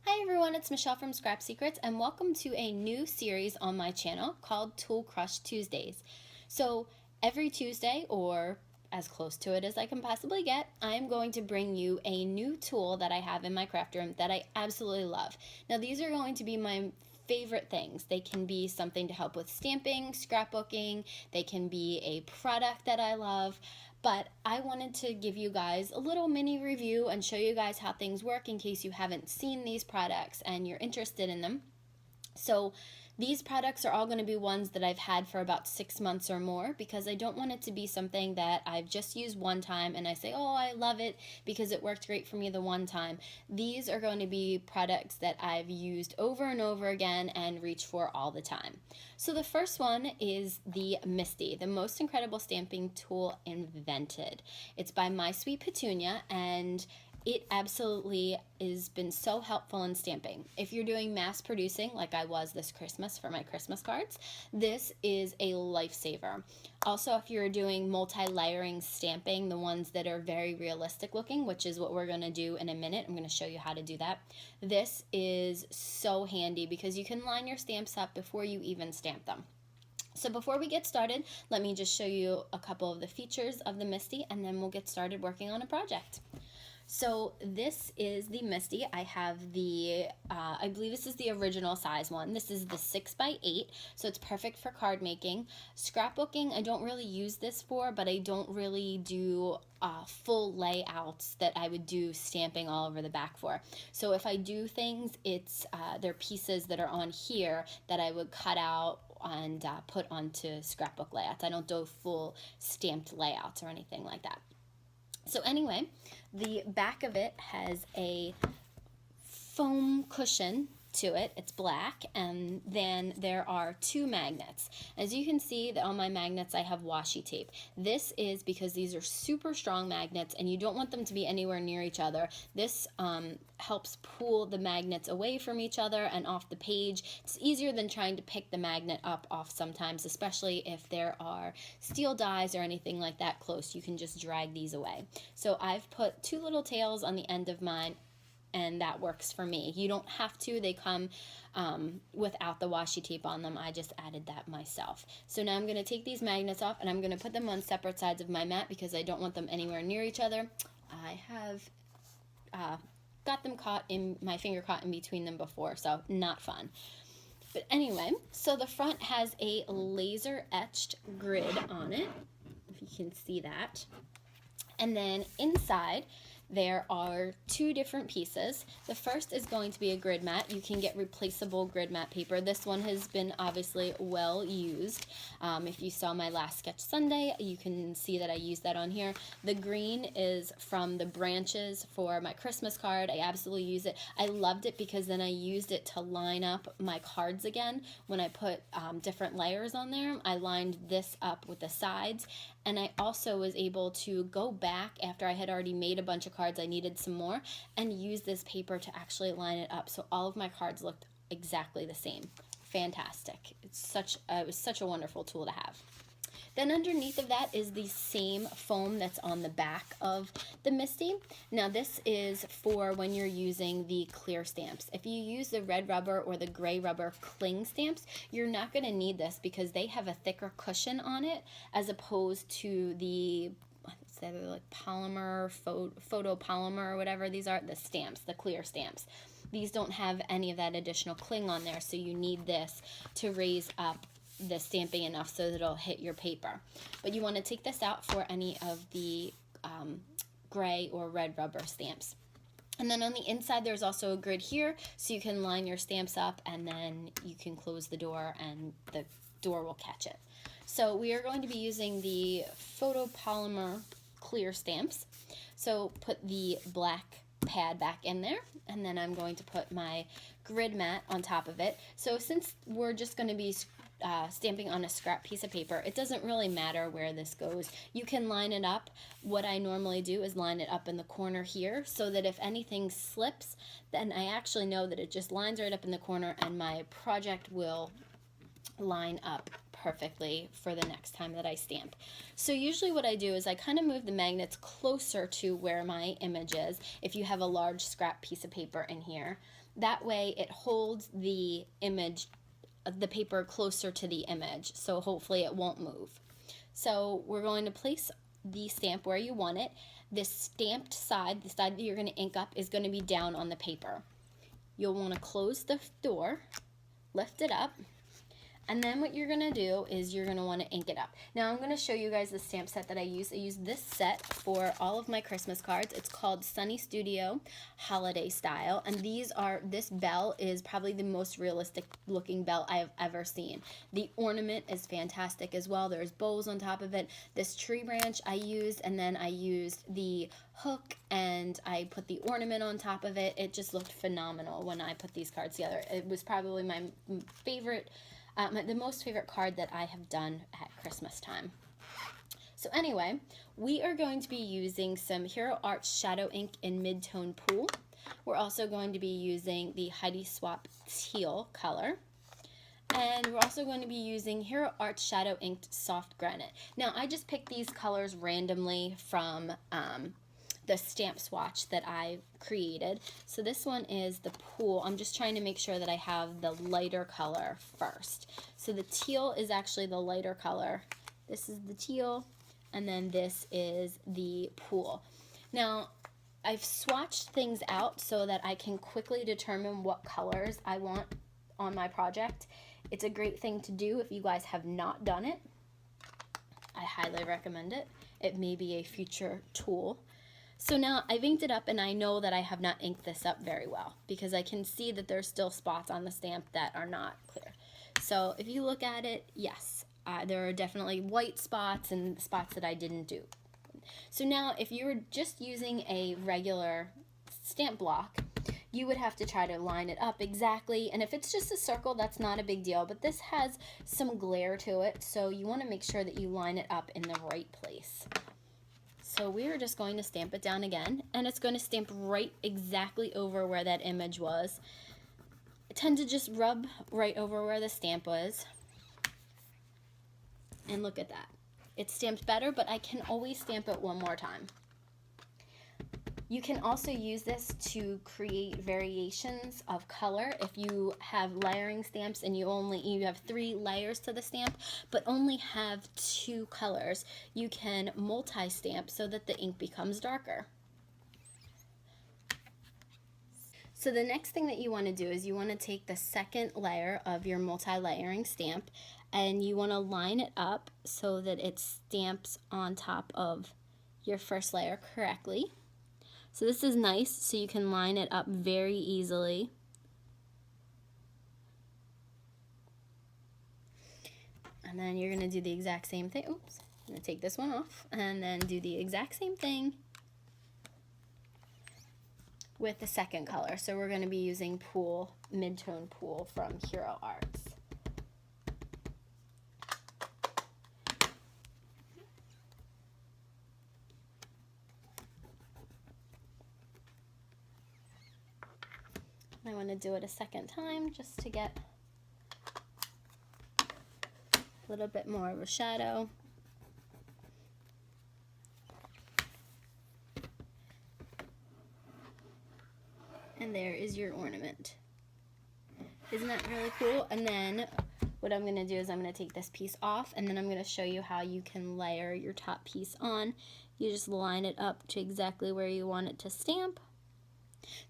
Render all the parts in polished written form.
Hi everyone, it's Michelle from Scrap Secrets and welcome to a new series on my channel called Tool Crush Tuesdays. So every Tuesday, or as close to it as I can possibly get, I am going to bring you a new tool that I have in my craft room that I absolutely love. Now these are going to be my favorite things. They can be something to help with stamping, scrapbooking, they can be a product that I love, but I wanted to give you guys a little mini review and show you guys how things work in case you haven't seen these products and you're interested in them. So these products are all going to be ones that I've had for about 6 months or more because I don't want it to be something that I've just used one time and I say, oh, I love it because it worked great for me the one time. These are going to be products that I've used over and over again and reach for all the time. So the first one is the MISTI, the most incredible stamping tool invented. It's by My Sweet Petunia, and it absolutely has been so helpful in stamping. If you're doing mass producing like I was this Christmas for my Christmas cards, this is a lifesaver. Also, if you're doing multi-layering stamping, the ones that are very realistic looking, which is what we're going to do in a minute, I'm going to show you how to do that. This is so handy because you can line your stamps up before you even stamp them. So before we get started, let me just show you a couple of the features of the MISTI and then we'll get started working on a project. So this is the MISTI. I have the, I believe this is the original size one. This is the 6x8, so it's perfect for card making. Scrapbooking, I don't really use this for, but I don't really do full layouts that I would do stamping all over the back for. So if I do things, it's they're pieces that are on here that I would cut out and put onto scrapbook layouts. I don't do full stamped layouts or anything like that. So anyway, the back of it has a foam cushion to it. It's black, and then there are two magnets. As you can see on my magnets, I have washi tape. This is because these are super strong magnets and you don't want them to be anywhere near each other. This helps pull the magnets away from each other and off the page. It's easier than trying to pick the magnet up off sometimes, especially if there are steel dies or anything like that close. You can just drag these away. So I've put two little tails on the end of mine, and that works for me. You don't have to. They come without the washi tape on them. I just added that myself. So now I'm going to take these magnets off and I'm going to put them on separate sides of my mat because I don't want them anywhere near each other. I have got them caught in my finger caught in between them before, so not fun. But anyway, so the front has a laser etched grid on it, if you can see that. And then inside there are two different pieces. The first is going to be a grid mat. You can get replaceable grid mat paper. This one has been obviously well used. If you saw my last Sketch Sunday, you can see that I used that on here. The green is from the branches for my Christmas card. I absolutely use it. I loved it because then I used it to line up my cards again. When I put different layers on there, I lined this up with the sides, and I also was able to go back after I had already made a bunch of cards. I needed some more, and use this paper to actually line it up so all of my cards looked exactly the same. Fantastic. It was such a wonderful tool to have. Then underneath of that is the same foam that's on the back of the MISTI. Now this is for when you're using the clear stamps. If you use the red rubber or the gray rubber cling stamps, you're not going to need this because they have a thicker cushion on it as opposed to the like polymer, photopolymer or whatever these are, the stamps, the clear stamps. These don't have any of that additional cling on there, so you need this to raise up the stamping enough so that it'll hit your paper. But you want to take this out for any of the gray or red rubber stamps. And then on the inside there's also a grid here, so you can line your stamps up and then you can close the door and the door will catch it. So we are going to be using the photopolymer clear stamps. So put the black pad back in there, and then I'm going to put my grid mat on top of it. So since we're just going to be stamping on a scrap piece of paper, it doesn't really matter where this goes. You can line it up. What I normally do is line it up in the corner here so that if anything slips, then I actually know that it just lines right up in the corner and my project will line up perfectly for the next time that I stamp. So usually what I do is I kind of move the magnets closer to where my image is if you have a large scrap piece of paper in here. That way it holds the image, the paper closer to the image, so hopefully it won't move. So we're going to place the stamp where you want it. This stamped side, the side that you're going to ink up, is going to be down on the paper. You'll want to close the door, lift it up, and then what you're going to do is you're going to want to ink it up. Now I'm going to show you guys the stamp set that I use. I use this set for all of my Christmas cards. It's called Sunny Studio Holiday Style, and this bell is probably the most realistic looking bell I have ever seen. The ornament is fantastic as well. There's bows on top of it. This tree branch I used, and then I used the hook and I put the ornament on top of it. It just looked phenomenal when I put these cards together. It was probably my favorite, the most favorite card that I have done at Christmas time. So anyway, we are going to be using some Hero Arts Shadow Ink in Mid-Tone Pool. We're also going to be using the Heidi Swap Teal color. And we're also going to be using Hero Arts Shadow Inked Soft Granite. Now, I just picked these colors randomly from the stamp swatch that I created. So this one is the pool. I'm just trying to make sure that I have the lighter color first. So the teal is actually the lighter color. This is the teal, and then this is the pool. Now, I've swatched things out so that I can quickly determine what colors I want on my project. It's a great thing to do if you guys have not done it. I highly recommend it. It may be a future tool. So now I've inked it up, and I know that I have not inked this up very well because I can see that there's still spots on the stamp that are not clear. So if you look at it, yes, there are definitely white spots and spots that I didn't do. So now if you were just using a regular stamp block, you would have to try to line it up exactly. And if it's just a circle, that's not a big deal, but this has some glare to it, so you want to make sure that you line it up in the right place. So we are just going to stamp it down again, and it's going to stamp right exactly over where that image was. I tend to just rub right over where the stamp was. And look at that. It's stamped better, but I can always stamp it one more time. You can also use this to create variations of color. If you have layering stamps and you have 3 layers to the stamp, but only have 2 colors, you can multi-stamp so that the ink becomes darker. So the next thing that you want to do is you want to take the second layer of your multi-layering stamp, and you want to line it up so that it stamps on top of your first layer correctly. So this is nice, so you can line it up very easily. And then you're going to do the exact same thing. Oops, I'm going to take this one off, and then do the exact same thing with the second color. So we're going to be using Pool, Mid-Tone Pool from Hero Arts. I want to do it a second time just to get a little bit more of a shadow. And there is your ornament. Isn't that really cool? And then what I'm going to do is I'm going to take this piece off, and then I'm going to show you how you can layer your top piece on. You just line it up to exactly where you want it to stamp.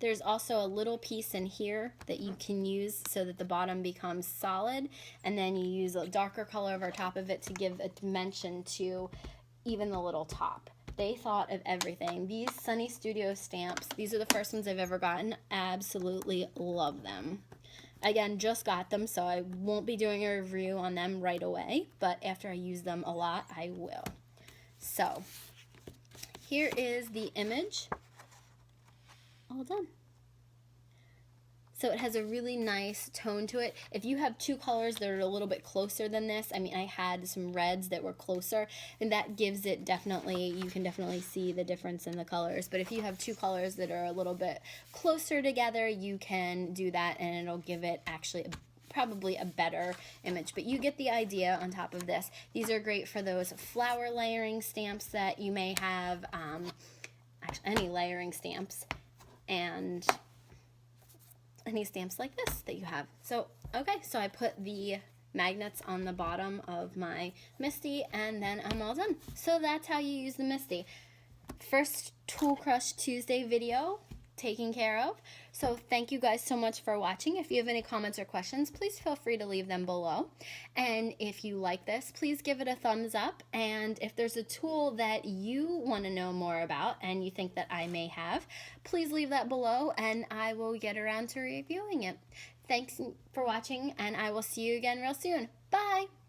There's also a little piece in here that you can use so that the bottom becomes solid, and then you use a darker color over top of it to give a dimension to even the little top. They thought of everything. These Sunny Studio stamps, these are the first ones I've ever gotten. Absolutely love them. Again, just got them, so I won't be doing a review on them right away, but after I use them a lot, I will. So, here is the image. All done. So it has a really nice tone to it. If you have 2 colors that are a little bit closer than this, I mean, I had some reds that were closer, and that gives it you can definitely see the difference in the colors. But if you have 2 colors that are a little bit closer together, you can do that, and it'll give it actually probably a better image. But you get the idea on top of this. These are great for those flower layering stamps that you may have, actually any layering stamps. And any stamps like this that you have. So, okay, so I put the magnets on the bottom of my MISTI, and then I'm all done. So that's how you use the MISTI. First Tool Crush Tuesday video taken care of. So thank you guys so much for watching. If you have any comments or questions, please feel free to leave them below. And if you like this, please give it a thumbs up. And if there's a tool that you want to know more about and you think that I may have, please leave that below and I will get around to reviewing it. Thanks for watching, and I will see you again real soon. Bye!